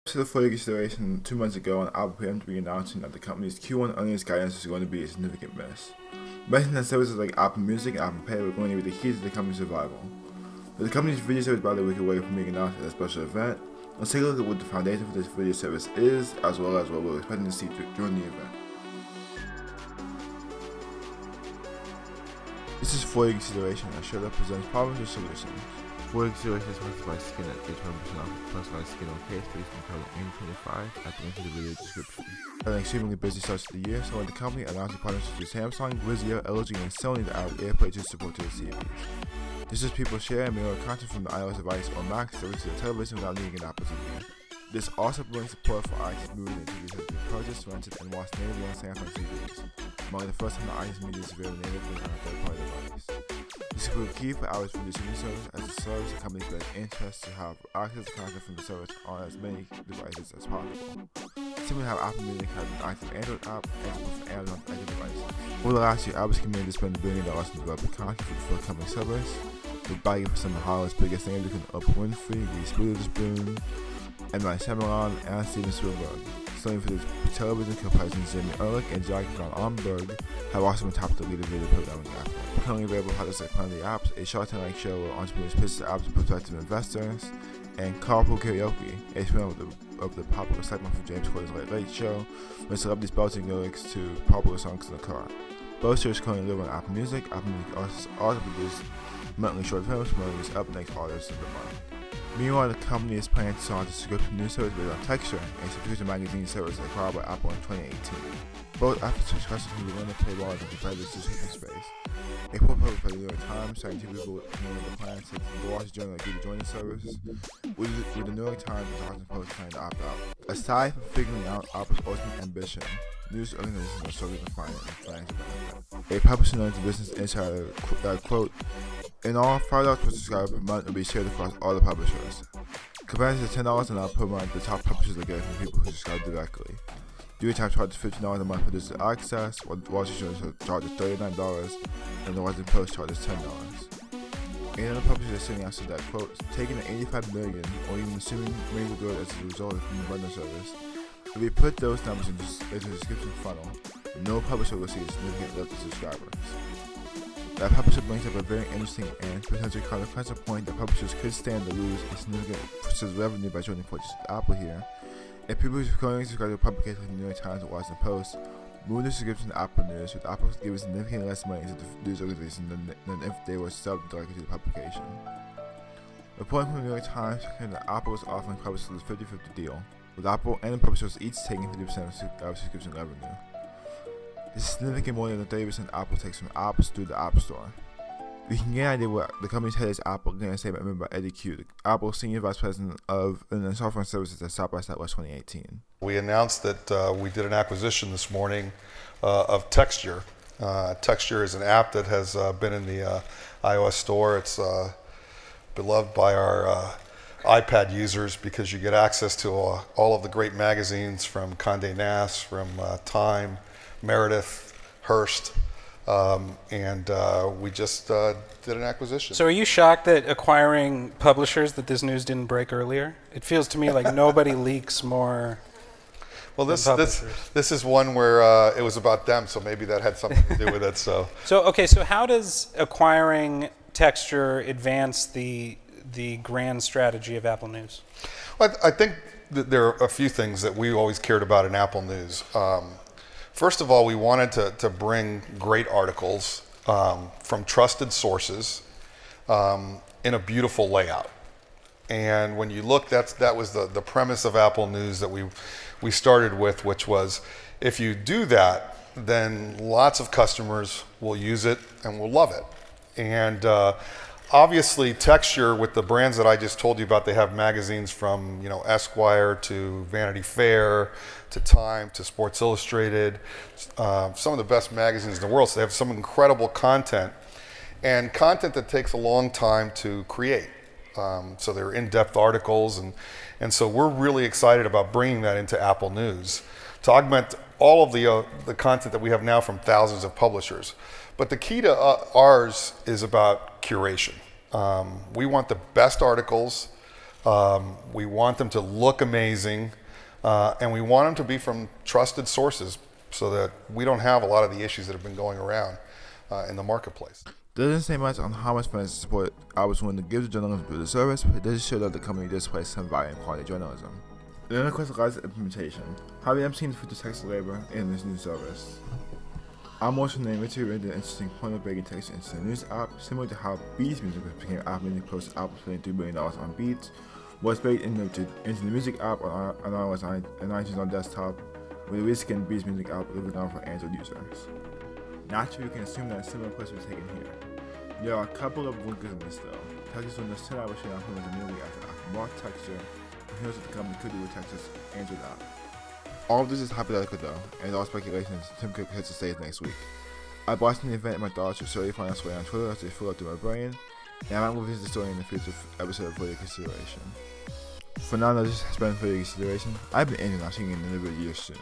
To the full consideration 2 months ago, on Apple preemptively announcing that the company's Q1 earnings guidance is going to be a significant miss. Mentioning that services like Apple Music and Apple Pay were going to be the key to the company's survival. With the company's video service about a week away from being announced at a special event, let's take a look at what the foundation for this video service is, as well as what we're expecting to see during the event. This is For Your Consideration, a show that presents problems and solutions. For Your Consideration is hosted by Skin at 20% off personalized skin on case based on code AIM25 at the link in the video description. Had an extremely busy start to the year, so when the company announced a partnership with Samsung, Vizio, LG, and Sony to add AirPlay to support to the TVs. This is people share and mirror content from the iOS device or Mac directly to the television without needing an Apple TV. This also brings support for iTunes movies and TVs that have been purchased, rented, and watched natively on Samsung TVs, among the first time the iTunes media is available natively on a third-party device. This will be key for hours producing new service, as the service companies have interest to have access to content from the service on as many devices as possible. Similarly, how Apple Music has an active Android app and support for Amazon's Android devices. Over the last year, Apple's committed to spend $1 billion in developing content for the forthcoming service, with value for some of Hollywood's biggest names including Oprah Winfrey, Reese Witherspoon, M. Night Shyamalan, and Steven Spielberg. Starting for the television co-presidents Jamie Ehrlich and Jack Van Omberg have also been tapped to lead a video programming app. Currently available products like Planet of the Apps, a Shark Tank-like show where entrepreneurs pitch the apps to prospective investors, and Carpool Karaoke, a spin-off of the popular segment from James Corden's Late Late Show, where celebrities belting lyrics to popular songs in the car. Both shows currently live on Apple Music. Apple Music also produces monthly short films promoting its Up Next artists of the month. Meanwhile, the company is planning to launch a subscription news service based on Texture, a subscription magazine service acquired by Apple in 2018. Both Apple subscriptions can be limited paywall in the competitive subscription space. A poll published by the New York Times citing two people with the plan to the Wall Street Journal agreed to join the service, with the New York Times and the Washington Post planning to opt out. Aside from figuring out Apple's ultimate ambition, news organizations are struggling to find it in financial benefit. A publisher known to Business Insider that, quote, "In all, $5 per subscriber per month will be shared across all the publishers. Compared to the $10 and up per month, the top publishers are getting from people who subscribe directly. New York Times charges $15 a month for digital access, while the Wall Street Journal charges $39, and the Washington Post charges $10. Another publisher is sitting after that, quote, "Taking the $85 million, or even assuming millions of growth as a result of the bundle service, if we put those numbers into the subscription funnel, no publisher will see a significant lift in subscribers." That publisher brings up a very interesting and potentially consequential point that publishers could stand to lose a significant revenue by joining forces with Apple here. If people who currently subscribe to publications like the New York Times or Washington Post move their subscription to Apple News, with Apple giving significantly less money to the news organization than if they were subbed directly to the publication. Reporting from the New York Times claimed that Apple was offering publishers a 50-50 deal, with Apple and the publishers each taking 50% of subscription revenue. This is significantly more than the 30% Apple takes from apps through the App Store. We can get an idea what the company's head is Apple, in a statement made by Eddie Q, Apple's Senior Vice President of Software and Services at South by Southwest 2018. We announced that we did an acquisition this morning of Texture. Texture is an app that has been in the iOS store. It's beloved by our iPad users because you get access to all of the great magazines from Condé Nast, from Time, Meredith, Hearst, and we just did an acquisition. So are you shocked that acquiring publishers that this news didn't break earlier? It feels to me like nobody leaks more. Well, this is one where it was about them, so maybe that had something to do with it. So how does acquiring Texture advance the grand strategy of Apple News? Well, I think that there are a few things that we always cared about in Apple News. First of all, we wanted to bring great articles from trusted sources in a beautiful layout. And when you look, that was the premise of Apple News that we started with, which was if you do that, then lots of customers will use it and will love it. And obviously, Texture, with the brands that I just told you about, they have magazines from Esquire to Vanity Fair to Time to Sports Illustrated, some of the best magazines in the world. So they have some incredible content, and content that takes a long time to create. So they're in-depth articles, and so we're really excited about bringing that into Apple News to augment all of the content that we have now from thousands of publishers. But the key to ours is about curation. We want the best articles We want them to look amazing, and we want them to be from trusted sources so that we don't have a lot of the issues that have been going around in the marketplace. There doesn't say much on how much funds to support I was willing to give to journalism through the service, but it does show that the company does place some value in quality journalism. Then of course regards to implementation. How we have seen the future text labor in this new service. I'm also named Richard read the interesting point of breaking text into the news app, similar to how Beats Music became app music close to Apple spending $3 billion on Beats, was baked into the music app on iOS and iTunes on desktop, with a reskinned Beats Music app delivered for Android users. Naturally, you can assume that a similar approach was taken here. There are a couple of wrinkles in this though. Texas Windows 10 app was shut down from immediately after more texture, and here's what the company could do with Texas Android app. All of this is hypothetical though, and all speculation as Tim Cook hits the stage next week. I watched an event and my thoughts should surely find its way on Twitter as they fill up through my brain, and I might revisit the story in the future episode for your consideration. For now, this has been for your consideration. I've been Andrew, and I'll see you in another year soon.